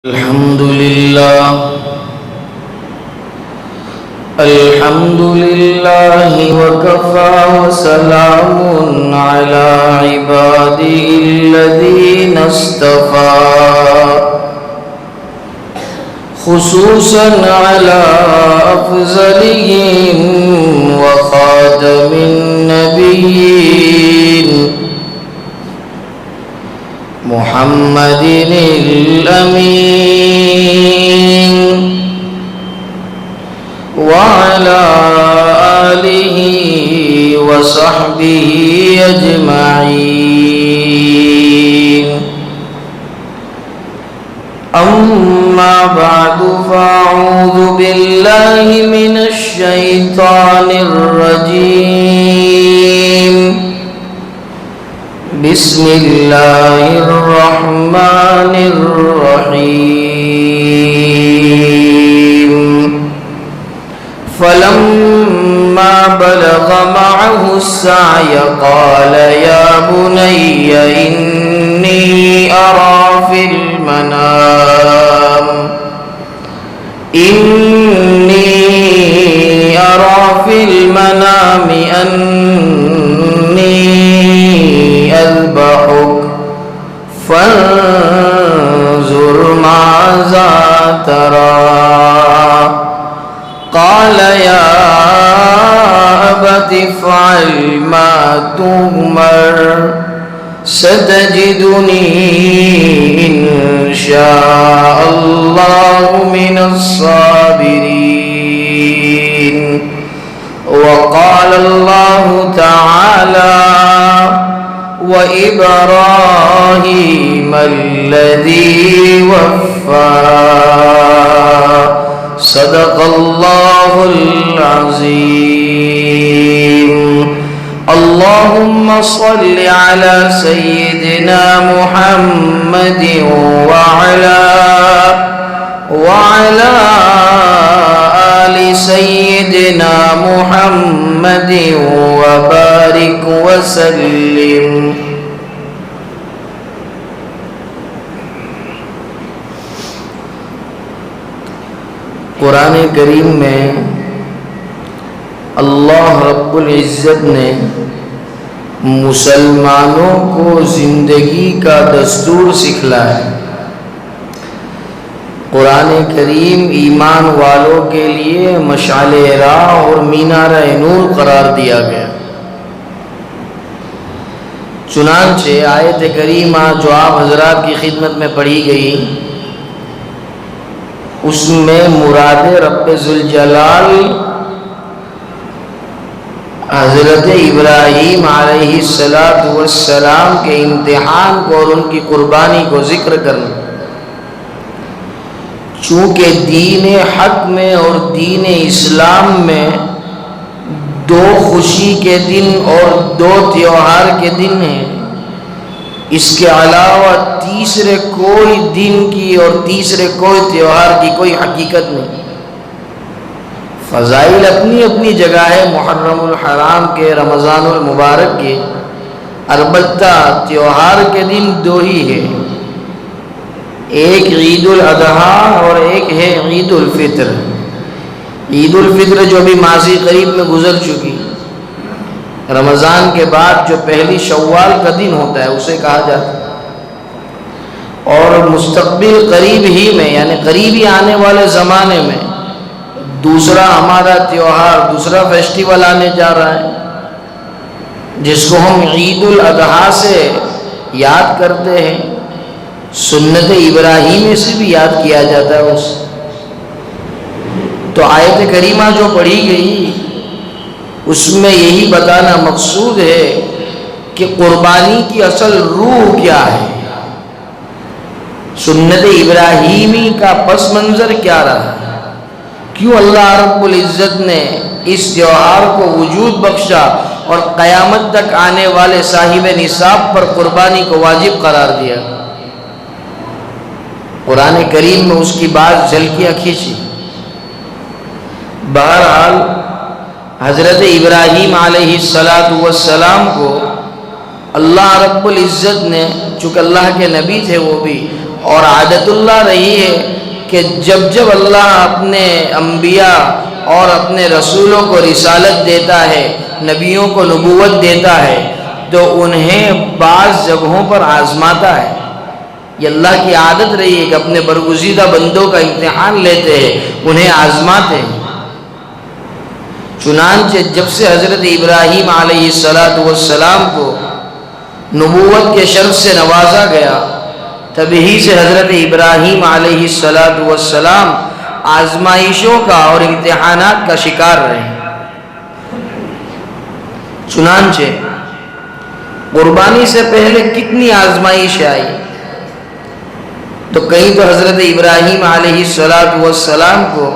الحمد لله وكفى وسلام على عباده الذين اصطفى خصوصا على أفضلهم وخاتم النبيين محمد الأمين وعلى آله وصحبه أجمعين أما بعد فأعوذ بالله من الشيطان الرجيم بسم الله الرحمن الرحيم فلما بلغ معه السعي قال يا بني إني أرى في المنام أني أذبحك فانظر ماذا ترى قال يا أبت افعل ما تؤمر ستجدني إن شاء الله من الصابرين وقال الله تعالى وإبراهيم الذي وفى صدق الله العظيم اللهم صل على سيدنا محمد وعلى آل سيدنا محمد وبارك وسلم قرآن کریم میں اللہ رب العزت نے مسلمانوں کو زندگی کا دستور سکھلایا ہے۔ قرآن کریم ایمان والوں کے لیے مشعل راہ اور مینار نور قرار دیا گیا۔ چنانچہ آیت کریمہ جو آپ حضرات کی خدمت میں پڑھی گئی، اس میں مراد رب ذوالجلال حضرت ابراہیم علیہ السلام کے امتحان کو اور ان کی قربانی کو ذکر کرنا۔ چونکہ دین حق میں اور دین اسلام میں دو خوشی کے دن اور دو تیوہار کے دن ہیں، اس کے علاوہ تیسرے کوئی دن کی اور تیسرے کوئی تیوہار کی کوئی حقیقت نہیں۔ فضائل اپنی اپنی جگہ ہے، محرم الحرام کے، رمضان المبارک کے، البتہ تیوہار کے دن دو ہی ہے، ایک عید الاضحیٰ اور ایک ہے عید الفطر۔ عید الفطر جو بھی ماضی قریب میں گزر چکی، رمضان کے بعد جو پہلی شوال کا دن ہوتا ہے اسے کہا جاتا ہے، اور مستقبل قریب ہی میں یعنی قریبی آنے والے زمانے میں دوسرا ہمارا تیوہار، دوسرا فیسٹیول آنے جا رہا ہے جس کو ہم عید الاضحیٰ سے یاد کرتے ہیں، سنت ابراہیمی سے بھی یاد کیا جاتا ہے اس۔ تو آیت کریمہ جو پڑھی گئی اس میں یہی بتانا مقصود ہے کہ قربانی کی اصل روح کیا ہے، سنت ابراہیمی کا پس منظر کیا رہا، کیوں اللہ رب العزت نے اس تیوہار کو وجود بخشا اور قیامت تک آنے والے صاحب نصاب پر قربانی کو واجب قرار دیا۔ قرآن کریم میں اس کی بعض جھلکیاں کھینچی۔ بہرحال حضرت ابراہیم علیہ السلام کو اللہ رب العزت نے، چونکہ اللہ کے نبی تھے وہ بھی، اور عادت اللہ رہی ہے کہ جب جب اللہ اپنے انبیاء اور اپنے رسولوں کو رسالت دیتا ہے، نبیوں کو نبوت دیتا ہے، تو انہیں بعض جگہوں پر آزماتا ہے۔ یہ اللہ کی عادت رہی ہے کہ اپنے برگزیدہ بندوں کا امتحان لیتے ہیں، انہیں آزماتے ہیں۔ چنانچہ جب سے حضرت ابراہیم علیہ السلام کو نبوت کے شرف سے نوازا گیا، تبھی سے حضرت ابراہیم علیہ السلام آزمائشوں کا اور امتحانات کا شکار رہے۔ چنانچہ قربانی سے پہلے کتنی آزمائش آئی، تو کہیں تو حضرت ابراہیم علیہ السلام کو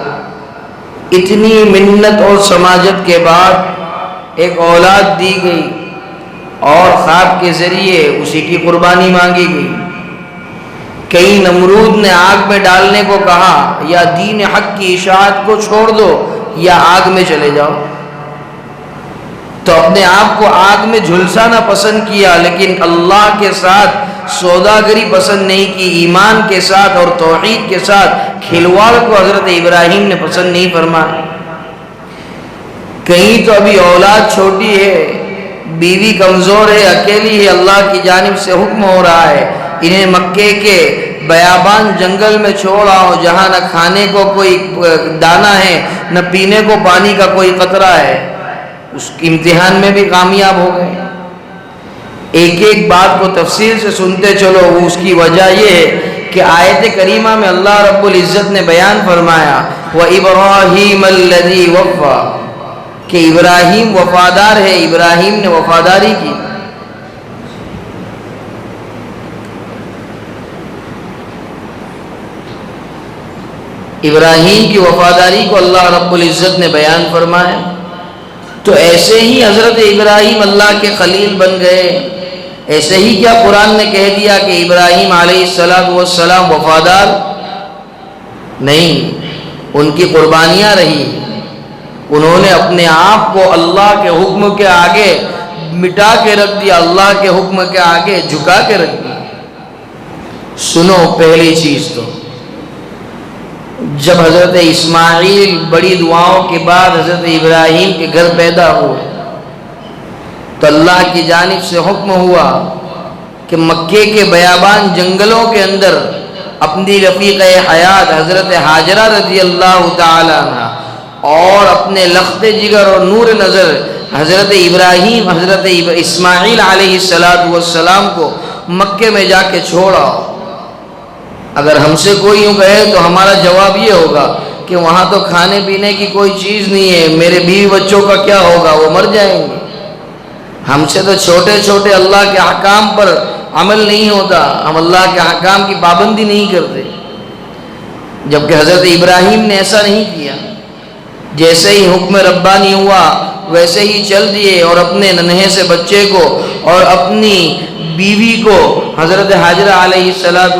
اتنی منت اور سماجت کے بعد ایک اولاد دی گئی اور خواب کے ذریعے اسی کی قربانی مانگی گئی۔ کئی نمرود نے آگ میں ڈالنے کو کہا، یا دین حق کی اشاعت کو چھوڑ دو یا آگ میں چلے جاؤ، تو اپنے آپ کو آگ میں جھلسانا پسند کیا، لیکن اللہ کے ساتھ سوداگری پسند نہیں کی، ایمان کے ساتھ اور توحید کے ساتھ کھلواڑ کو حضرت ابراہیم نے پسند نہیں فرمایا۔ کہیں تو ابھی اولاد چھوٹی ہے، بیوی کمزور ہے، اکیلی ہے، اللہ کی جانب سے حکم ہو رہا ہے انہیں مکے کے بیابان جنگل میں چھوڑ آؤ، جہاں نہ کھانے کو کوئی دانہ ہے، نہ پینے کو پانی کا کوئی قطرہ ہے۔ اس امتحان میں بھی کامیاب ہو گئے۔ ایک ایک بات کو تفصیل سے سنتے چلو، وہ اس کی وجہ یہ ہے کہ آیت کریمہ میں اللہ رب العزت نے بیان فرمایا وَإِبْرَاهِيمَ الَّذِي وَفَّى، کہ ابراہیم وفادار ہے، ابراہیم نے وفاداری کی۔ ابراہیم کی وفاداری کو اللہ رب العزت نے بیان فرمایا، تو ایسے ہی حضرت ابراہیم اللہ کے خلیل بن گئے۔ ایسے ہی کیا قرآن نے کہہ دیا کہ ابراہیم علیہ السلام وفادار نہیں، ان کی قربانیاں رہی، انہوں نے اپنے آپ کو اللہ کے حکم کے آگے مٹا کے رکھ دیا، اللہ کے حکم کے آگے جھکا کے رکھ دیا۔ سنو، پہلی چیز تو جب حضرت اسماعیل بڑی دعاؤں کے بعد حضرت ابراہیم کے گھر پیدا ہوئے، تو اللہ کی جانب سے حکم ہوا کہ مکے کے بیابان جنگلوں کے اندر اپنی رفیق حیات حضرت حاجرہ رضی اللہ تعالی عنہ اور اپنے لخت جگر اور نور نظر حضرت ابراہیم حضرت اسماعیل علیہ السلام کو مکے میں جا کے چھوڑا۔ اگر ہم سے کوئی یوں کہے تو ہمارا جواب یہ ہوگا کہ وہاں تو کھانے پینے کی کوئی چیز نہیں ہے، میرے بیوی بچوں کا کیا ہوگا، وہ مر جائیں گے۔ ہم سے تو چھوٹے چھوٹے اللہ کے احکام پر عمل نہیں ہوتا، ہم اللہ کے احکام کی پابندی نہیں کرتے۔ جبکہ حضرت ابراہیم نے ایسا نہیں کیا، جیسے ہی حکم ربانی ہوا ویسے ہی چل دیے، اور اپنے ننھے سے بچے کو اور اپنی بیوی کو حضرت حاجرہ علیہ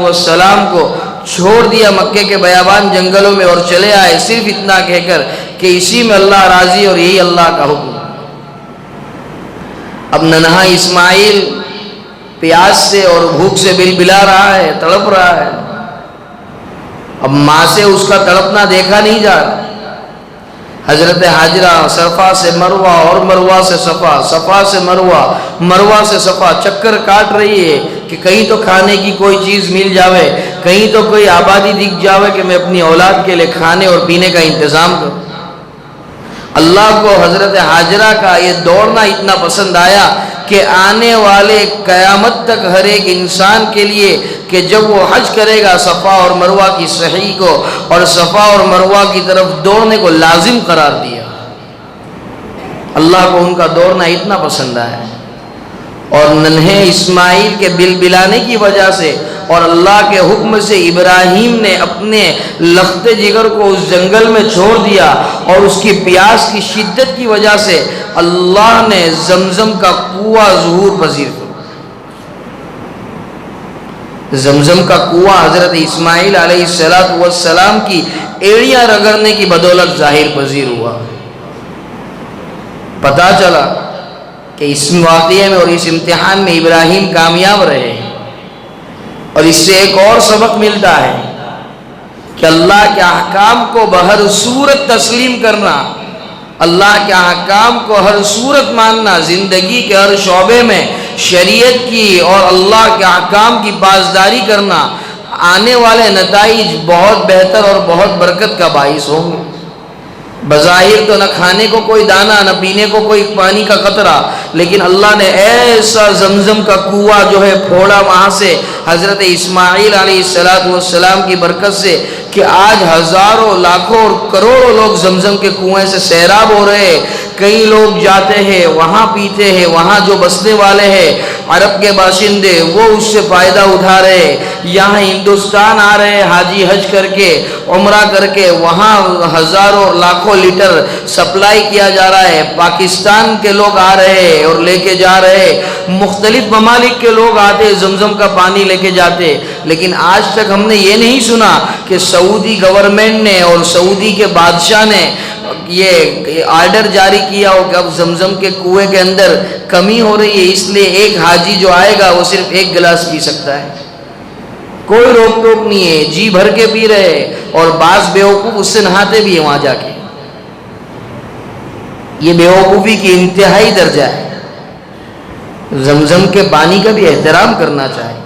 السلام کو چھوڑ دیا مکے کے بیابان جنگلوں میں، اور چلے آئے صرف اتنا کہہ کر کہ اسی میں اللہ راضی اور یہی اللہ کا حکم۔ اب ننھا اسماعیل پیاس سے اور بھوک سے بلبلا رہا ہے، تڑپ رہا ہے۔ اب ماں سے اس کا تڑپنا دیکھا نہیں جا رہا۔ حضرت حاجرہ صفا سے مروہ اور مروہ سے صفا، صفا سے مروہ، مروہ سے صفا چکر کاٹ رہی ہے کہ کہیں تو کھانے کی کوئی چیز مل جاوے، کہیں تو کوئی آبادی دکھ جاوے کہ میں اپنی اولاد کے لیے کھانے اور پینے کا انتظام کروں۔ اللہ کو حضرت حاجرہ کا یہ دوڑنا اتنا پسند آیا کہ آنے والے قیامت تک ہر ایک انسان کے لیے کہ جب وہ حج کرے گا صفا اور مروہ کی صحیح کو اور صفا اور مروہ کی طرف دوڑنے کو لازم قرار دیا۔ اللہ کو ان کا دوڑنا اتنا پسند آیا، اور ننھے اسماعیل کے بلبلانے کی وجہ سے اور اللہ کے حکم سے ابراہیم نے اپنے لخت جگر کو اس جنگل میں چھوڑ دیا، اور اس کی پیاس کی شدت کی وجہ سے اللہ نے زمزم کا کنواں ظہور پذیر کیا۔ زمزم کا کنواں حضرت اسماعیل علیہ السلام کی ایڑیاں رگڑنے کی بدولت ظاہر پذیر ہوا۔ پتہ چلا کہ اس واقعے میں اور اس امتحان میں ابراہیم کامیاب رہے، اور اس سے ایک اور سبق ملتا ہے کہ اللہ کے احکام کو بہر صورت تسلیم کرنا، اللہ کے احکام کو ہر صورت ماننا، زندگی کے ہر شعبے میں شریعت کی اور اللہ کے احکام کی پاسداری کرنا، آنے والے نتائج بہت بہتر اور بہت برکت کا باعث ہوں گے۔ بظاہر تو نہ کھانے کو کوئی دانہ، نہ پینے کو کوئی پانی کا قطرہ، لیکن اللہ نے ایسا زمزم کا کنواں جو ہے پھوڑا وہاں سے حضرت اسماعیل علیہ السلام کی برکت سے، کہ آج ہزاروں لاکھوں اور کروڑوں لوگ زمزم کے کنویں سے سیراب ہو رہے ہیں۔ کئی لوگ جاتے ہیں وہاں پیتے ہیں، وہاں جو بسنے والے ہیں عرب کے باشندے وہ اس سے فائدہ اٹھا رہے ہیں۔ یہاں ہندوستان آ رہے ہیں حاجی حج کر کے، عمرہ کر کے، وہاں ہزاروں لاکھوں لیٹر سپلائی کیا جا رہا ہے۔ پاکستان کے لوگ آ رہے ہیں اور لے کے جا رہے ہیں، مختلف ممالک کے لوگ آتے زمزم کا پانی لے کے جاتے، لیکن آج تک ہم نے یہ نہیں سنا کہ سعودی گورنمنٹ نے اور سعودی کے بادشاہ نے یہ آرڈر جاری کیا ہو کہ اب زمزم کے کنویں کے اندر کمی ہو رہی ہے، اس لیے ایک حاجی جو آئے گا وہ صرف ایک گلاس پی سکتا ہے، کوئی روک ٹوک نہیں ہے، جی بھر کے پی رہے ہیں، اور بعض بیوقوف اس سے نہاتے بھی ہیں وہاں جا کے۔ یہ بیوقوفی کی انتہائی درجہ ہے۔ زمزم کے پانی کا بھی احترام کرنا چاہیے۔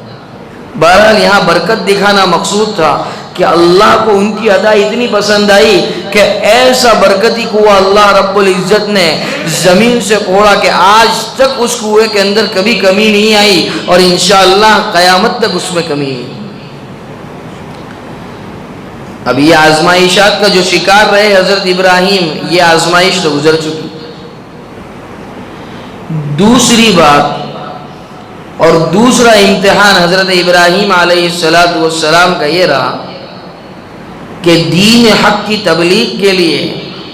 بہرحال یہاں برکت دکھانا مقصود تھا کہ اللہ کو ان کی ادا اتنی پسند آئی کہ ایسا برکتی کنواں اللہ رب العزت نے زمین سے کھوڑا کہ آج تک اس کنویں کے اندر کبھی کمی نہیں آئی، اور انشاءاللہ قیامت تک اس میں کمی نہیں۔ اب یہ آزمائشات کا جو شکار رہے حضرت ابراہیم، یہ آزمائش تو گزر چکی۔ دوسری بات اور دوسرا امتحان حضرت ابراہیم علیہ السلام کا یہ رہا کہ دین حق کی تبلیغ کے لیے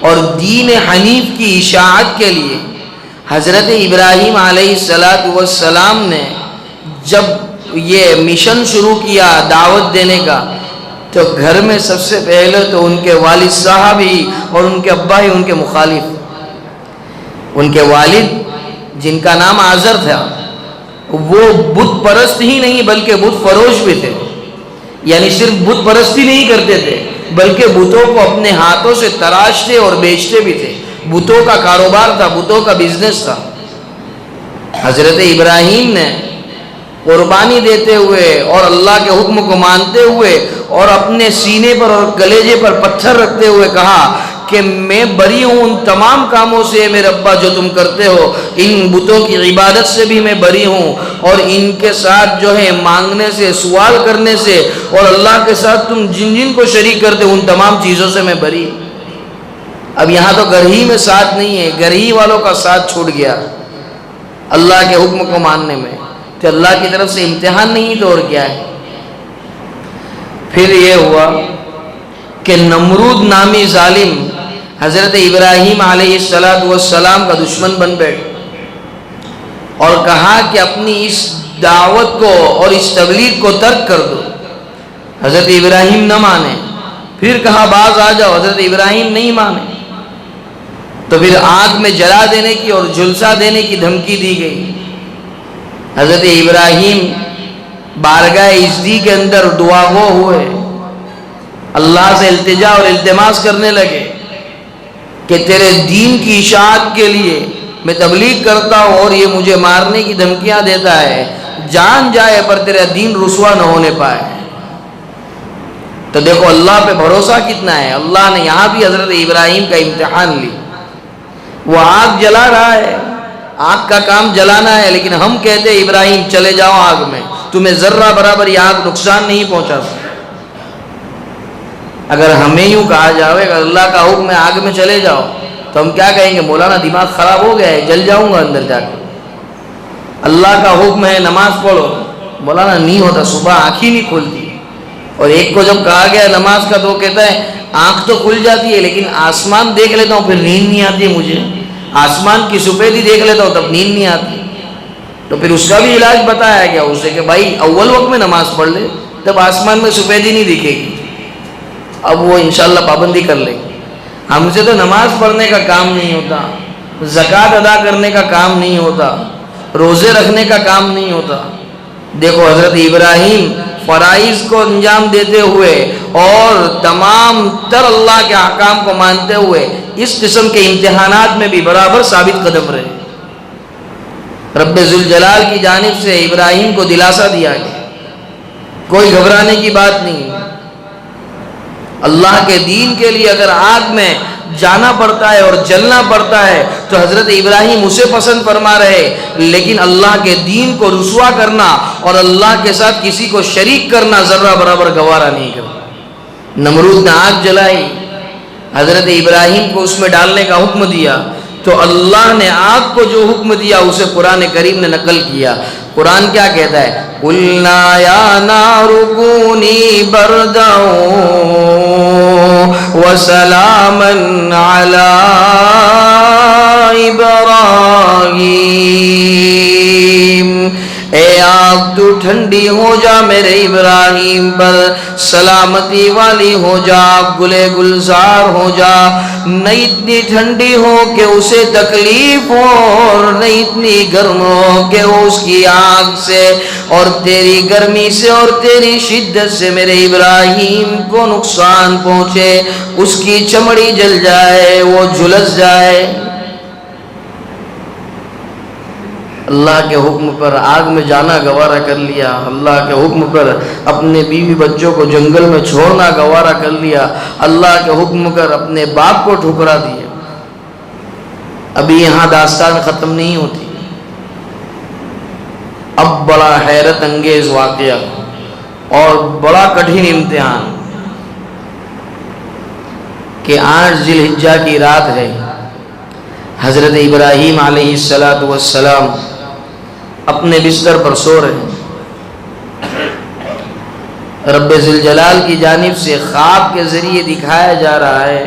اور دین حنیف کی اشاعت کے لیے حضرت ابراہیم علیہ السلام نے جب یہ مشن شروع کیا دعوت دینے کا، تو گھر میں سب سے پہلے تو ان کے والد صاحب ہی اور ان کے ابا ہی ان کے مخالف۔ ان کے والد جن کا نام آزر تھا وہ بت پرست ہی نہیں بلکہ بت فروش بھی تھے، یعنی صرف بت پرستی نہیں کرتے تھے بلکہ بتوں کو اپنے ہاتھوں سے تراشتے اور بیچتے بھی تھے۔ بتوں کا کاروبار تھا، بتوں کا بزنس تھا۔ حضرت ابراہیم نے قربانی دیتے ہوئے اور اللہ کے حکم کو مانتے ہوئے اور اپنے سینے پر اور کلیجے پر پتھر رکھتے ہوئے کہا کہ میں بری ہوں ان تمام کاموں سے میرے ابا جو تم کرتے ہو، ان بتوں کی عبادت سے بھی میں بری ہوں، اور ان کے ساتھ جو ہے مانگنے سے، سوال کرنے سے، اور اللہ کے ساتھ تم جن جن کو شریک کرتے ہو ان تمام چیزوں سے میں بری۔ اب یہاں تو گھر ہی میں ساتھ نہیں ہے، گھر ہی والوں کا ساتھ چھوٹ گیا اللہ کے حکم کو ماننے میں، تو اللہ کی طرف سے امتحان نہیں تو اور کیا ہے۔ پھر یہ ہوا کہ نمرود نامی ظالم حضرت ابراہیم علیہ السلام کا دشمن بن بیٹھ اور کہا کہ اپنی اس دعوت کو اور اس تبلیغ کو ترک کر دو۔ حضرت ابراہیم نہ مانے، پھر کہا باز آ جاؤ، حضرت ابراہیم نہیں مانے، تو پھر آگ میں جلا دینے کی اور جھلسا دینے کی دھمکی دی گئی۔ حضرت ابراہیم بارگاہ عزتی کے اندر دعا گو ہوئے، اللہ سے التجا اور التماس کرنے لگے کہ تیرے دین کی اشاعت کے لیے میں تبلیغ کرتا ہوں اور یہ مجھے مارنے کی دھمکیاں دیتا ہے، جان جائے پر تیرا دین رسوا نہ ہونے پائے۔ تو دیکھو اللہ پہ بھروسہ کتنا ہے۔ اللہ نے یہاں بھی حضرت ابراہیم کا امتحان لی۔ وہ آگ جلا رہا ہے، آگ کا کام جلانا ہے، لیکن ہم کہتے ہیں ابراہیم چلے جاؤ آگ میں، تمہیں ذرہ برابر یہ آگ نقصان نہیں پہنچا سکتی۔ اگر ہمیں یوں کہا جاوے کہ اللہ کا حکم ہے آگ میں چلے جاؤ، تو ہم کیا کہیں گے؟ مولانا دماغ خراب ہو گیا ہے، جل جاؤں گا اندر جا کے۔ اللہ کا حکم ہے نماز پڑھو، مولانا نہیں ہوتا، صبح آنکھ ہی نہیں کھلتی۔ اور ایک کو جب کہا گیا نماز کا تو وہ کہتا ہے آنکھ تو کھل جاتی ہے لیکن آسمان دیکھ لیتا ہوں پھر نیند نہیں آتی ہے مجھے، آسمان کی سفیدی دیکھ لیتا ہوں تب نیند نہیں آتی۔ تو پھر اس کا بھی علاج بتایا گیا اسے کہ بھائی اول وقت میں نماز پڑھ لے، تب آسمان میں سفیدی نہیں دکھے گی۔ اب وہ انشاءاللہ پابندی کر لے گی۔ ہم سے تو نماز پڑھنے کا کام نہیں ہوتا، زکوٰۃ ادا کرنے کا کام نہیں ہوتا، روزے رکھنے کا کام نہیں ہوتا۔ دیکھو حضرت ابراہیم فرائض کو انجام دیتے ہوئے اور تمام تر اللہ کے احکام کو مانتے ہوئے اس قسم کے امتحانات میں بھی برابر ثابت قدم رہے۔ رب ذوالجلال کی جانب سے ابراہیم کو دلاسا دیا گیا، کوئی گھبرانے کی بات نہیں۔ اللہ کے دین کے لیے اگر آگ میں جانا پڑتا ہے اور جلنا پڑتا ہے تو حضرت ابراہیم اسے پسند فرما رہے، لیکن اللہ کے دین کو رسوا کرنا اور اللہ کے ساتھ کسی کو شریک کرنا ذرہ برابر گوارا نہیں کرتا۔ نمرود نے آگ جلائی، حضرت ابراہیم کو اس میں ڈالنے کا حکم دیا، تو اللہ نے آگ کو جو حکم دیا اسے قرآن کریم نے نقل کیا۔ قرآن کیا کہتا ہے؟ قُلْنَا يَا نَارُ كُونِي بَرْدًا وَسَلَامًا عَلَىٰ إِبْرَاهِيمَ، اے آگ تو ٹھنڈی ہو جا میرے ابراہیم پر، سلامتی والی ہو جا، گلے گلزار ہو جا، نہ اتنی ٹھنڈی ہو کہ اسے تکلیف ہو اور نہ اتنی گرم ہو کہ اس کی آگ سے اور تیری گرمی سے اور تیری شدت سے میرے ابراہیم کو نقصان پہنچے، اس کی چمڑی جل جائے، وہ جھلس جائے۔ اللہ کے حکم پر آگ میں جانا گوارا کر لیا، اللہ کے حکم پر اپنے بیوی بچوں کو جنگل میں چھوڑنا گوارا کر لیا، اللہ کے حکم پر اپنے باپ کو ٹھکرا دیا۔ ابھی یہاں داستان ختم نہیں ہوتی، اب بڑا حیرت انگیز واقعہ اور بڑا کٹھن امتحان کہ 8 ذی الحجہ کی رات ہے، حضرت ابراہیم علیہ السلام اپنے بستر پر سو رہے ہیں۔ رب ذوالجلال کی جانب سے خواب کے ذریعے دکھایا جا رہا ہے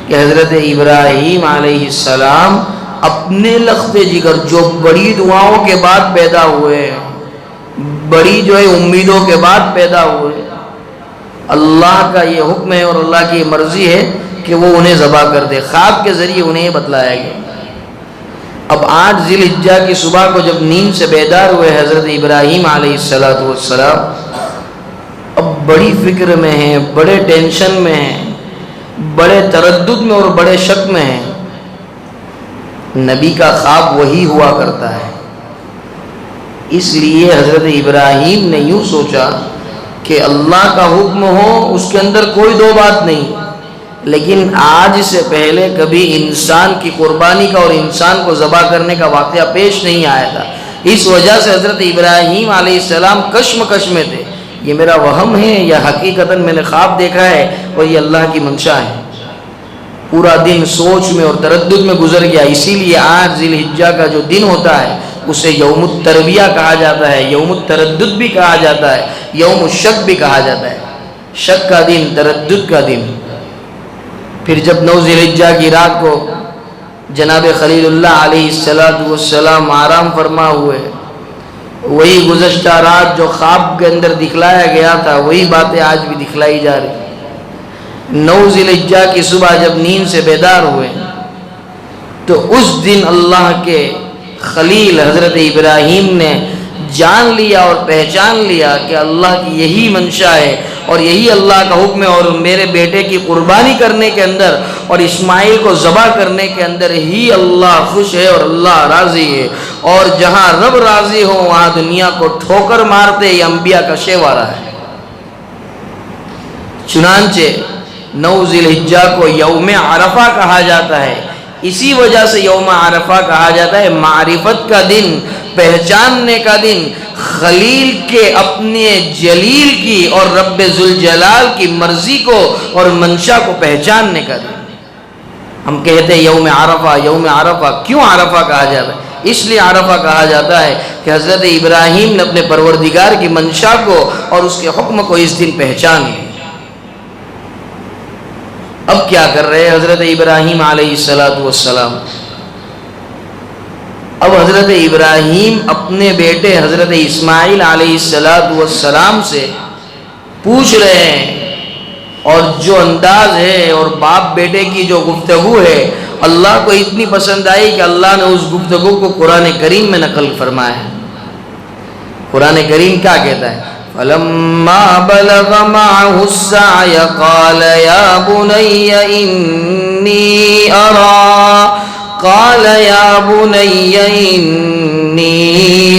کہ حضرت ابراہیم علیہ السلام اپنے لخت جگر جو بڑی دعاؤں کے بعد پیدا ہوئے، بڑی جو ہے امیدوں کے بعد پیدا ہوئے، اللہ کا یہ حکم ہے اور اللہ کی مرضی ہے کہ وہ انہیں ذبح کر دے۔ خواب کے ذریعے انہیں بتلایا گیا۔ اب 8 ذی الحجہ کی صبح کو جب نیند سے بیدار ہوئے حضرت ابراہیم علیہ السلام اب بڑی فکر میں ہیں، بڑے ٹینشن میں ہیں، بڑے تردد میں اور بڑے شک میں ہیں۔ نبی کا خواب وہی ہوا کرتا ہے، اس لیے حضرت ابراہیم نے یوں سوچا کہ اللہ کا حکم ہو اس کے اندر کوئی دو بات نہیں، لیکن آج سے پہلے کبھی انسان کی قربانی کا اور انسان کو ذبح کرنے کا واقعہ پیش نہیں آیا تھا۔ اس وجہ سے حضرت ابراہیم علیہ السلام کشمکش میں تھے، یہ میرا وہم ہے یا حقیقتاً میں نے خواب دیکھا ہے اور یہ اللہ کی منشا ہے۔ پورا دن سوچ میں اور تردد میں گزر گیا۔ اسی لیے 8 ذی الحجہ کا جو دن ہوتا ہے اسے یوم الترویہ کہا جاتا ہے، یوم التردد بھی کہا جاتا ہے، یوم الشک بھی کہا جاتا ہے، شک کا دن، تردد کا دن۔ پھر جب 9 ذی الحجہ کی رات کو جناب خلیل اللہ علیہ السلام آرام فرما ہوئے، وہی گزشتہ رات جو خواب کے اندر دکھلایا گیا تھا وہی باتیں آج بھی دکھلائی جا رہی۔ 9 ذی الحجہ کی صبح جب نیند سے بیدار ہوئے تو اس دن اللہ کے خلیل حضرت ابراہیم نے جان لیا اور پہچان لیا کہ اللہ کی یہی منشا ہے اور یہی اللہ کا حکم ہے، اور میرے بیٹے کی قربانی کرنے کے اندر اور اسماعیل کو ذبح کرنے کے اندر ہی اللہ خوش ہے اور اللہ راضی ہے، اور جہاں رب راضی ہو وہاں دنیا کو ٹھوکر مارتے یہ انبیاء کا شیوارہ ہے۔ چنانچہ 9 ذی الحجہ کو یوم عرفہ کہا جاتا ہے، اسی وجہ سے یوم عرفہ کہا جاتا ہے، معرفت کا دن، پہچاننے کا دن، خلیل کے اپنے جلیل کی اور رب ذوالجلال کی مرضی کو اور منشا کو پہچاننے کا دن۔ ہم کہتے ہیں یوم عرفہ، یوم عرفہ کیوں عرفہ کہا جاتا ہے؟ اس لیے عرفہ کہا جاتا ہے کہ حضرت ابراہیم نے اپنے پروردگار کی منشا کو اور اس کے حکم کو اس دن پہچان لیا۔ اب کیا کر رہے حضرت ابراہیم علیہ السلام؟ اب حضرت ابراہیم اپنے بیٹے حضرت اسماعیل علیہ السلام سے پوچھ رہے ہیں، اور جو انداز ہے اور باپ بیٹے کی جو گفتگو ہے اللہ کو اتنی پسند آئی کہ اللہ نے اس گفتگو کو قرآن کریم میں نقل فرمایا ہے۔ قرآن کریم کیا کہتا ہے؟ فلما بلغ معه السعي قال يا بني إني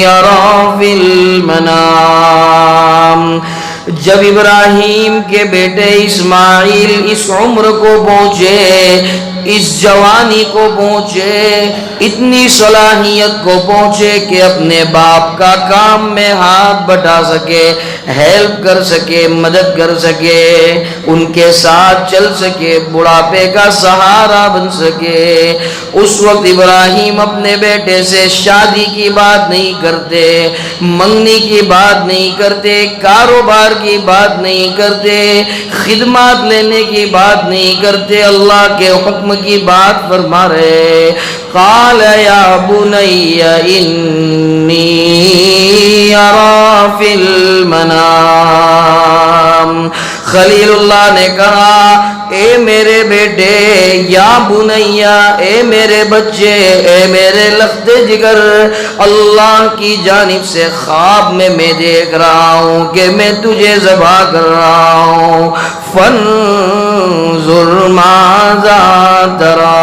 أرى في المنام. جب ابراہیم کے بیٹے اسماعیل اس عمر کو پہنچے، اس جوانی کو پہنچے، اتنی صلاحیت کو پہنچے کہ اپنے باپ کا کام میں ہاتھ بٹا سکے، ہیلپ کر سکے، مدد کر سکے، ان کے ساتھ چل سکے، بڑھاپے کا سہارا بن سکے، اس وقت ابراہیم اپنے بیٹے سے شادی کی بات نہیں کرتے، منگنی کی بات نہیں کرتے، کاروبار کی بات نہیں کرتے، خدمات لینے کی بات نہیں کرتے، اللہ کے حکم کی بات فرما رہے. قال یا بنی انی ارى فی المنام. خلیل اللہ نے کہا اے میرے بیٹے، یا بنیا، اے میرے بچے، اے میرے لخت جگر، اللہ کی جانب سے خواب میں دیکھ رہا ہوں کہ میں تجھے ذبح کر رہا ہوں. فانظر ماذا ترى،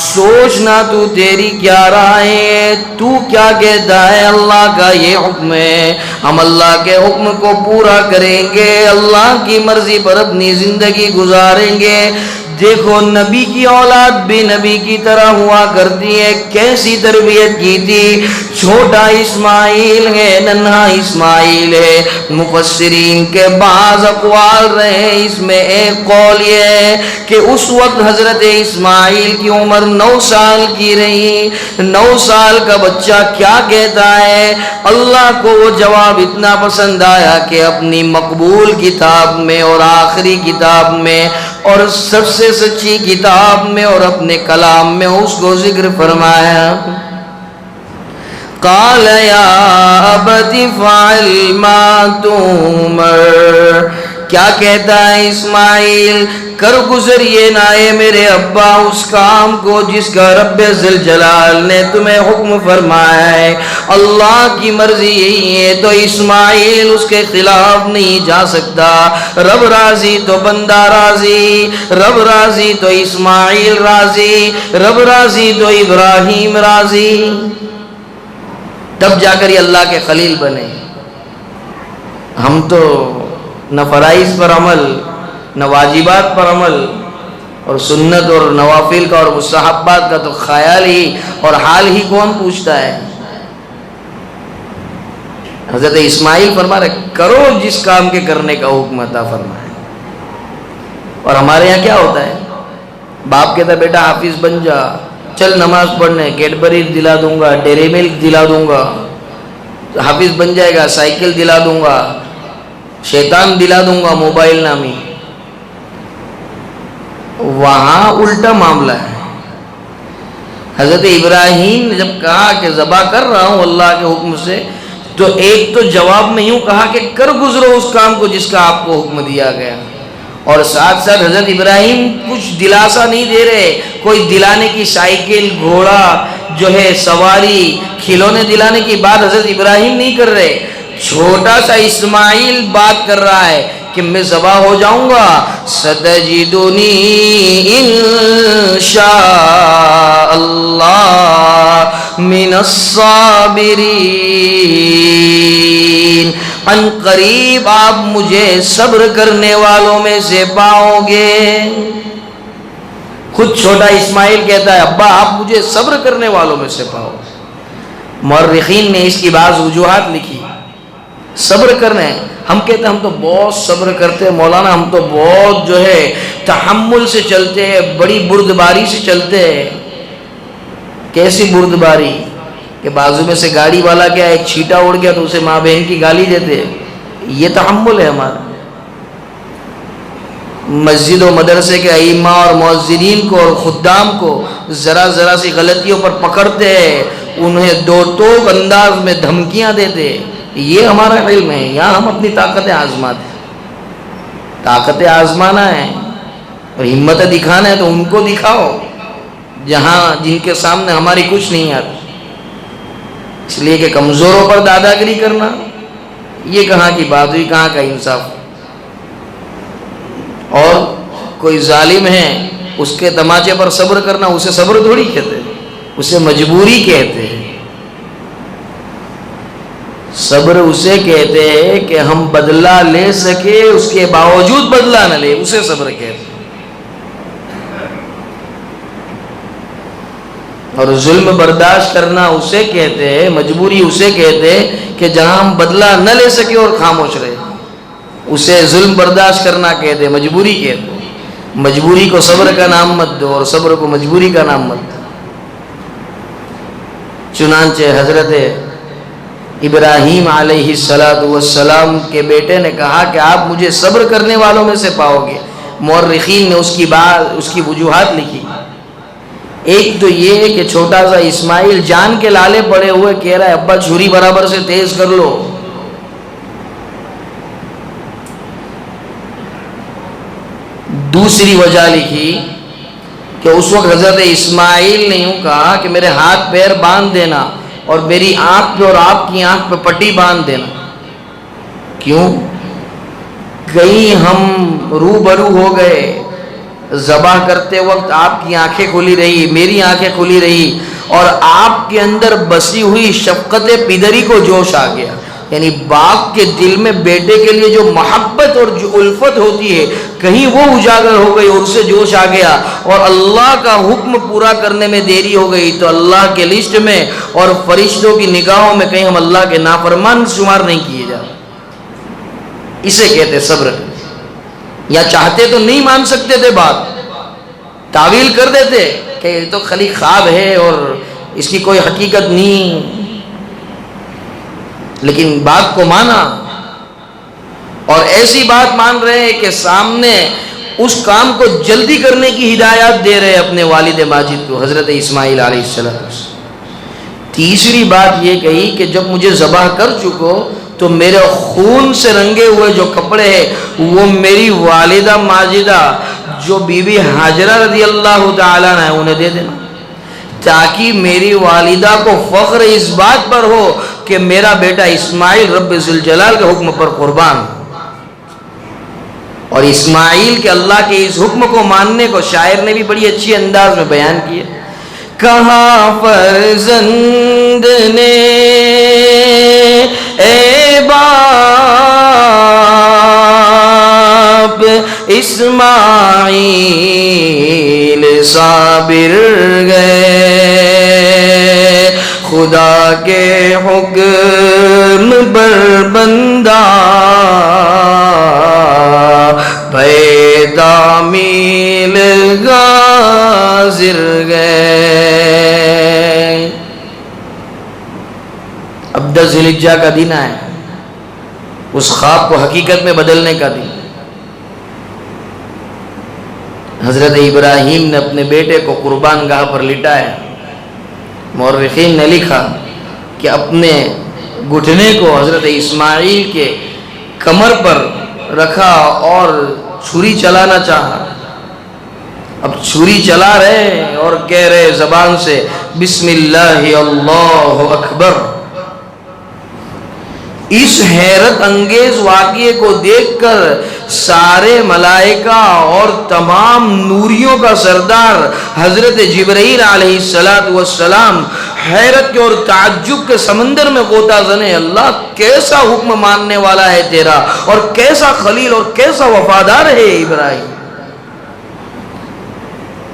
سوچنا تو تیری کیا رائے ہے، تو کیا کہتا ہے. اللہ کا یہ حکم ہے، ہم اللہ کے حکم کو پورا کریں گے، اللہ کی مرضی پر اپنی زندگی گزاریں گے. دیکھو نبی کی اولاد بھی نبی کی طرح ہوا کرتی ہے، کیسی تربیت کی تھی. چھوٹا اسماعیل ہے، ننھا اسماعیل ہے. مفسرین کے بعض اقوال رہے، اس میں ایک قول یہ ہے کہ اس وقت حضرت اسماعیل کی عمر 9 سال کی رہی. 9 سال کا بچہ کیا کہتا ہے. اللہ کو وہ جواب اتنا پسند آیا کہ اپنی مقبول کتاب میں اور آخری کتاب میں اور سب سے سچی کتاب میں اور اپنے کلام میں اس کو ذکر فرمایا. قال یا ابت فعل ما تؤمر. کیا کہتا ہے اسماعیل، کر گزریے نہ اے میرے ابا اس کام کو جس کا رب ذوالجلال نے تمہیں حکم فرمایا ہے. اللہ کی مرضی یہی ہے تو اسماعیل اس کے خلاف نہیں جا سکتا. رب راضی تو بندہ راضی، رب راضی تو اسماعیل راضی، رب راضی تو ابراہیم راضی. تب جا کر یہ اللہ کے خلیل بنے. ہم تو نہ فرائض پر عمل، نہ واجبات پر عمل، اور سنت اور نوافل کا اور مستحبات کا تو خیال ہی اور حال ہی کون پوچھتا ہے. حضرت اسماعیل فرما رہے کرو جس کام کے کرنے کا حکم عطا فرمائے. اور ہمارے یہاں کیا ہوتا ہے، باپ کہتا ہے بیٹا حافظ بن جا، چل نماز پڑھنے، کیڈبری دلا دوں گا، ڈیری ملک دلا دوں گا، حافظ بن جائے گا، سائیکل دلا دوں گا، شیطان دلا دوں گا، موبائل نامی. وہاں الٹا معاملہ ہے. حضرت ابراہیم نے جب کہا کہ ذبح کر رہا ہوں اللہ کے حکم سے، تو ایک تو جواب میں یوں کہا کہ کر گزرو اس کام کو جس کا آپ کو حکم دیا گیا، اور ساتھ ساتھ حضرت ابراہیم کچھ دلاسا نہیں دے رہے. کوئی دلانے کی سائیکل، گھوڑا جو ہے، سواری، کھلونے دلانے کی بات حضرت ابراہیم نہیں کر رہے. چھوٹا سا اسماعیل بات کر رہا ہے کہ میں ذبح ہو جاؤں گا. ستجدنی انشاء اللہ من الصابرین. ان قریب آپ مجھے صبر کرنے والوں میں سے پاؤ گے. خود چھوٹا اسماعیل کہتا ہے ابا آپ مجھے صبر کرنے والوں میں سے پاؤ. مورخین نے اس کی بعض وجوہات لکھی. صبر کرنے، ہم کہتے ہیں ہم تو بہت صبر کرتے ہیں مولانا، ہم تو بہت جو ہے تحمل سے چلتے ہیں، بڑی بردباری سے چلتے ہیں. کیسی بردباری کہ بازو میں سے گاڑی والا کیا ایک چھیٹا اڑ گیا تو اسے ماں بہن کی گالی دیتے. یہ تحمل ہے ہمارا. مسجد و مدرسے کے ائمہ اور مؤذنین کو اور خدام کو ذرا ذرا سی غلطیوں پر پکڑتے ہیں، انہیں دو ٹوک انداز میں دھمکیاں دیتے. یہ ہمارا علم ہے. یہاں ہم اپنی طاقتیں آزماتے. طاقتیں آزمانا ہے اور ہمتیں دکھانا ہے تو ان کو دکھاؤ جہاں جن کے سامنے ہماری کچھ نہیں آتی. اس لیے کہ کمزوروں پر دادا گیری کرنا یہ کہاں کی بات ہوئی، کہاں کا انصاف؟ اور کوئی ظالم ہے اس کے تماچے پر صبر کرنا، اسے صبر تھوڑی کہتے، اسے مجبوری کہتے ہیں۔ صبر اسے کہتے ہیں کہ ہم بدلہ لے سکے اس کے باوجود بدلہ نہ لے، اسے صبر کہتے ہیں۔ اور ظلم برداشت کرنا اسے کہتے ہیں، مجبوری اسے کہتے ہیں کہ جہاں ہم بدلہ نہ لے سکے اور خاموش رہے، اسے ظلم برداشت کرنا کہتے ہیں، مجبوری کہتے ہیں۔ مجبوری کو صبر کا نام مت دو اور صبر کو مجبوری کا نام مت دو۔ چنانچہ حضرت ابراہیم علیہ السلام کے بیٹے نے کہا کہ آپ مجھے صبر کرنے والوں میں سے پاؤ گے۔ مورخین نے اس کی وجوہات لکھی۔ ایک تو یہ کہ چھوٹا سا اسماعیل جان کے لالے پڑے ہوئے کہہ رہا ہے ابا چھری برابر سے تیز کر لو۔ دوسری وجہ لکھی کہ اس وقت حضرت اسماعیل نے یوں کہا کہ میرے ہاتھ پیر باندھ دینا اور میری آنکھ پہ اور آپ کی آنکھ پہ پٹی باندھ دینا۔ کیوں؟ کہیں ہم روبرو ہو گئے، ذبح کرتے وقت آپ کی آنکھیں کھلی رہی، میری آنکھیں کھلی رہی، اور آپ کے اندر بسی ہوئی شفقت پدری کو جوش آ گیا، یعنی باپ کے دل میں بیٹے کے لیے جو محبت اور جو الفت ہوتی ہے کہیں وہ اجاگر ہو گئی اور اسے جوش آ گیا، اور اللہ کا حکم پورا کرنے میں دیری ہو گئی تو اللہ کے لسٹ میں اور فرشتوں کی نگاہوں میں کہیں ہم اللہ کے نافرمان شمار نہیں کیے جاتے۔ اسے کہتے صبر۔ یا چاہتے تو نہیں مان سکتے تھے بات، تعویل کر دیتے کہ یہ تو خالی خواب ہے اور اس کی کوئی حقیقت نہیں، لیکن بات کو مانا، اور ایسی بات مان رہے ہیں کہ سامنے اس کام کو جلدی کرنے کی ہدایات دے رہے اپنے والد ماجد کو، حضرت اسماعیل علیہ السلام۔ تیسری بات یہ کہی کہ جب مجھے ذبح کر چکو تو میرے خون سے رنگے ہوئے جو کپڑے ہیں وہ میری والدہ ماجدہ جو بی بی حاجرہ رضی اللہ تعالیٰ عنہ انہیں دے دینا، تاکہ میری والدہ کو فخر اس بات پر ہو کہ میرا بیٹا اسماعیل رب ذوالجلال کے حکم پر قربان۔ اور اسماعیل کے اللہ کے اس حکم کو ماننے کو شاعر نے بھی بڑی اچھی انداز میں بیان کیا۔ کہاں فرزند نے اے باپ اسماعیل صابر گئے، خدا کے حکم پر بندہ تعمیل غازر گئے۔ اب 10 ذی الحجہ کا دن ہے، اس خواب کو حقیقت میں بدلنے کا دن۔ حضرت ابراہیم نے اپنے بیٹے کو قربان گاہ پر لٹایا۔ مورخین نے لکھا کہ اپنے گھٹنے کو حضرت اسماعیل کے کمر پر رکھا اور چھری چلانا چاہا۔ اب چھری چلا رہے اور کہہ رہے زبان سے بسم اللہ اللہ اکبر۔ اس حیرت انگیز واقعے کو دیکھ کر سارے ملائکہ اور تمام نوریوں کا سردار حضرت جبرائیل علیہ السلام حیرت کے اور تعجب کے سمندر میں غوطہ زنے۔ اللہ کیسا حکم ماننے والا ہے تیرا، اور کیسا خلیل اور کیسا وفادار ہے ابراہیم۔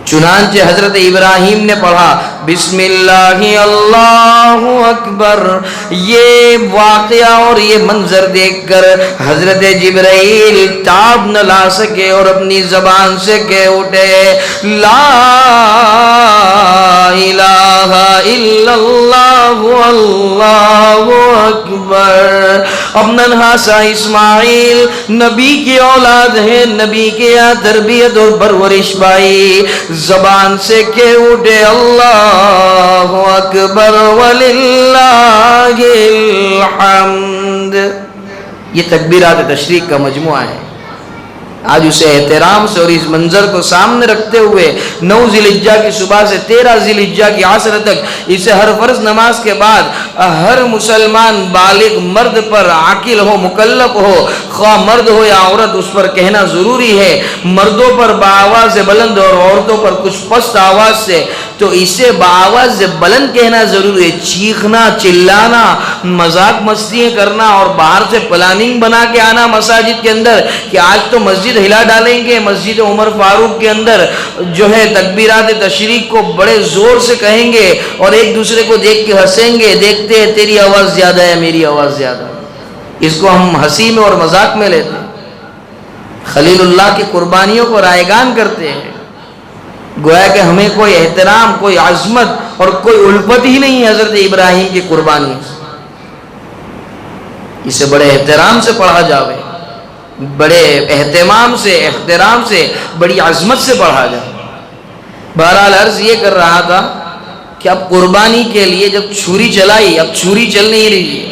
چنانچہ حضرت ابراہیم نے پڑھا بسم اللہ اللہ اکبر۔ یہ واقعہ اور یہ منظر دیکھ کر حضرت جبرائیل تاب نہ لا سکے اور اپنی زبان سے کہہ اٹھے لا الہ الا اللہ اللہ اکبر۔ اب ننھا سا اسماعیل نبی کی اولاد ہے، نبی کی تربیت اور پرورش پائی، زبان سے کہہ اٹھے اللہ اکبر وللہ الحمد۔ یہ تکبیرات تشریق کا مجموعہ ہے۔ آج اسے احترام سے اور اس منظر کو سامنے رکھتے ہوئے 9 ذی الحجہ کی صبح سے 13 ذی الحجہ کی عصر تک اسے ہر فرض نماز کے بعد ہر مسلمان بالغ مرد پر عاقل ہو مکلف ہو خواہ مرد ہو یا عورت اس پر کہنا ضروری ہے. مردوں پر بآواز بلند اور عورتوں پر کچھ پست آواز سے, تو اسے بآواز بلند کہنا ضروری ہے. چیخنا چلانا مذاق مستیاں کرنا اور باہر سے پلاننگ بنا کے آنا مساجد کے اندر کہ آج تو مسجد ہلا ڈالیں گے, مسجد عمر فاروق کے اندر جو ہے تکبیرات تشریق کو بڑے زور سے کہیں گے اور ایک دوسرے کو دیکھ کے ہنسیں گے, دیکھتے ہیں تیری آواز زیادہ ہے میری آواز زیادہ ہے. اس کو ہم ہنسی میں اور مذاق میں لیتے ہیں. خلیل اللہ کی قربانیوں کو رائگان کرتے ہیں, گویا کہ ہمیں کوئی احترام کوئی عظمت اور کوئی الفت ہی نہیں ہے حضرت ابراہیم کی قربانی. اسے بڑے احترام سے پڑھا جاوے, بڑے اہتمام سے احترام سے بڑی عظمت سے پڑھا جائے. بہرحال عرض یہ کر رہا تھا کہ اب قربانی کے لیے جب چھری چلائی, اب چھری چل نہیں رہی ہے.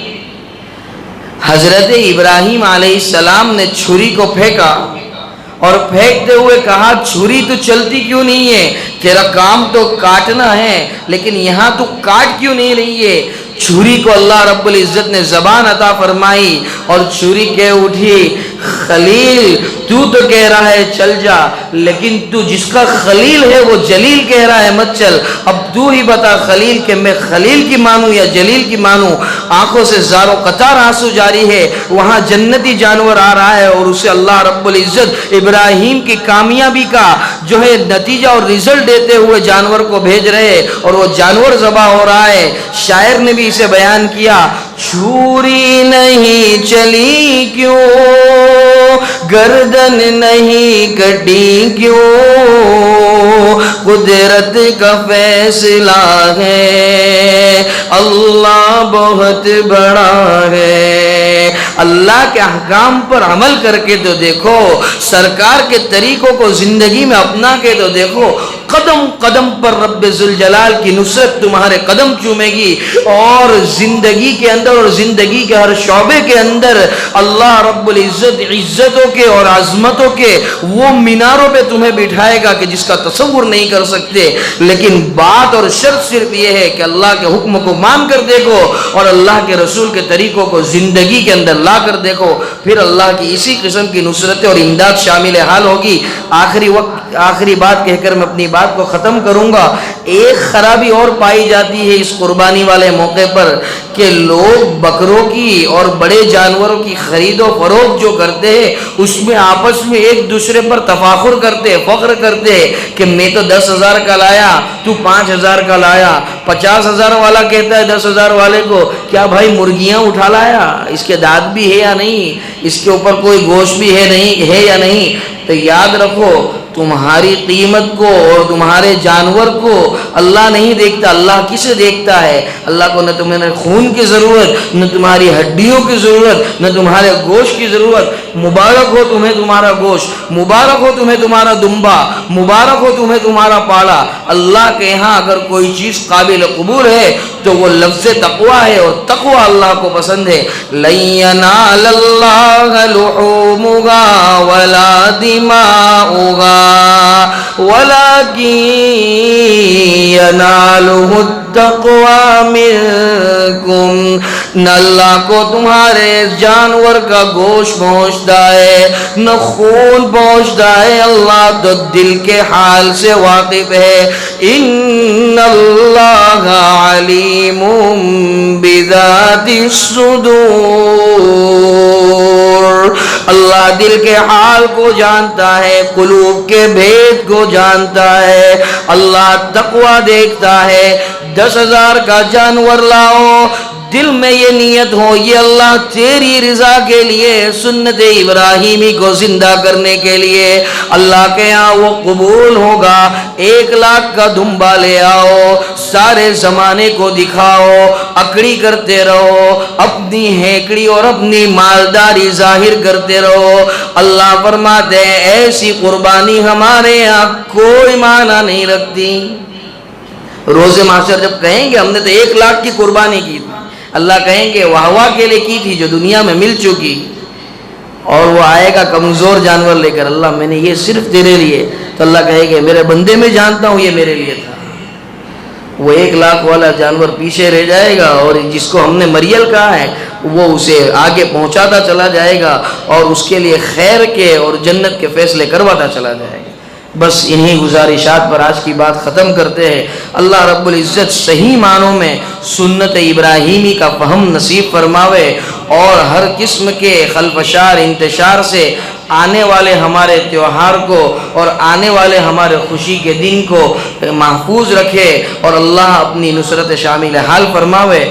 حضرت ابراہیم علیہ السلام نے چھری کو پھینکا اور پھینکتے ہوئے کہا چھری تو چلتی کیوں نہیں ہے, تیرا کام تو کاٹنا ہے لیکن یہاں تو کاٹ کیوں نہیں رہی ہے. چھری کو اللہ رب العزت نے زبان عطا فرمائی اور چھری کہہ اٹھی خلیل تو کہہ رہا ہے چل جا, لیکن تو جس کا خلیل ہے وہ جلیل کہہ رہا ہے مت چل. اب تو ہی بتا خلیل کہ میں خلیل کی مانوں یا جلیل کی مانوں. آنکھوں سے زار و قطار آنسو جاری ہے. وہاں جنتی جانور آ رہا ہے اور اسے اللہ رب العزت ابراہیم کی کامیابی کا جو ہے نتیجہ اور رزلٹ دیتے ہوئے جانور کو بھیج رہے اور وہ جانور ذبح ہو رہا ہے. شاعر نے بھی اسے بیان کیا, چھری نہیں چلی کیوں, گردن نہیں کٹی کیوں, قدرت کا فیصلہ ہے, اللہ بہت بڑا ہے. اللہ کے احکام پر عمل کر کے تو دیکھو, سرکار کے طریقوں کو زندگی میں اپنا کے تو دیکھو, قدم قدم پر رب ذوالجلال کی نصرت تمہارے قدم چومے گی اور زندگی کے اندر اور زندگی کے ہر شعبے کے اندر اللہ رب العزت عزتوں کے اور عظمتوں کے وہ میناروں پہ تمہیں بٹھائے گا کہ جس کا تصور نہیں کر سکتے. لیکن بات اور شرط صرف یہ ہے کہ اللہ کے حکم کو مان کر دیکھو اور اللہ کے رسول کے طریقوں کو زندگی کے اندر لا کر دیکھو, پھر اللہ کی اسی قسم کی نصرتیں اور امداد شامل حال ہوگی. آخری بات کہہ کر میں اپنی بات کو ختم کروں گا. ایک خرابی اور پائی جاتی ہے اس قربانی والے موقع پر کہ لوگ بکروں کی اور بڑے جانوروں کی خرید و فروخت جو کرتے ہیں اس میں آپس میں ایک دوسرے پر تفاخر کرتے ہیں, فخر کرتے ہیں کہ میں تو 10,000 کا لایا, تو 5,000 کا لایا. 50,000 والا کہتا ہے 10,000 والے کو کیا بھائی مرغیاں اٹھا لایا, اس کے دانت بھی ہے یا نہیں, اس کے اوپر کوئی گوشت بھی ہے یا نہیں. تو یاد رکھو تمہاری قیمت کو اور تمہارے جانور کو اللہ نہیں دیکھتا. اللہ کسے دیکھتا ہے؟ اللہ کو نہ تمہیں خون کی ضرورت, نہ تمہاری ہڈیوں کی ضرورت, نہ تمہارے گوشت کی ضرورت. مبارک ہو تمہیں تمہارا گوشت, مبارک ہو تمہیں تمہارا دمبا, مبارک ہو تمہیں تمہارا پالا. اللہ کے ہاں اگر کوئی چیز قابل قبول ہے تو وہ لفظ تقویٰ ہے اور تقویٰ اللہ کو پسند ہے. لَن يَنَالَ اللَّهَ لُحُومُهَا وَلَا دِمَاؤُهَا وَلَكِن يَنَالُهُ التَّقْوَى مِنكُمْ. نہ اللہ کو تمہارے جانور کا گوشت پہنچتا ہے نہ خون پہنچتا ہے, اللہ تو دل کے حال سے واقف ہے. ان اللہ علیم بذات الصدور. اللہ دل کے حال کو جانتا ہے, قلوب کے بھید کو جانتا ہے. اللہ تقوی دیکھتا ہے. 10,000 کا جانور لاؤ, دل میں یہ نیت ہو یہ اللہ تیری رضا کے لیے, سنت ابراہیمی کو زندہ کرنے کے لیے, اللہ کے یہاں وہ قبول ہوگا. 1,00,000 کا دمبا لے آؤ, سارے زمانے کو دکھاؤ, اکڑی کرتے رہو, اپنی ہیکڑی اور اپنی مالداری ظاہر کرتے رہو. اللہ فرماتے ہیں ایسی قربانی ہمارے یہاں کوئی معنی نہیں رکھتی. روز محشر جب کہیں گے ہم نے تو 1,00,000 کی قربانی کی تھی, اللہ کہیں گے واہ واہ کے لیے کی تھی جو دنیا میں مل چکی, اور وہ آئے گا کمزور جانور لے کر، اللہ میں نے یہ صرف تیرے لیے، تو اللہ کہے گا میرے بندے میں جانتا ہوں یہ میرے لیے تھا۔ وہ 1 لاکھ والا جانور پیچھے رہ جائے گا، اور جس کو ہم نے مریل کہا ہے وہ اسے آگے پہنچاتا چلا جائے گا، اور اس کے لیے خیر کے اور جنت کے فیصلے کرواتا چلا جائے گا۔ بس انہی گزارشات پر آج کی بات ختم کرتے ہیں۔ اللہ رب العزت صحیح معنوں میں سنت ابراہیمی کا فہم نصیب فرماوے، اور ہر قسم کے خلفشار انتشار سے آنے والے ہمارے تیوہار کو اور آنے والے ہمارے خوشی کے دن کو محفوظ رکھے، اور اللہ اپنی نصرت شامل حال فرماوے۔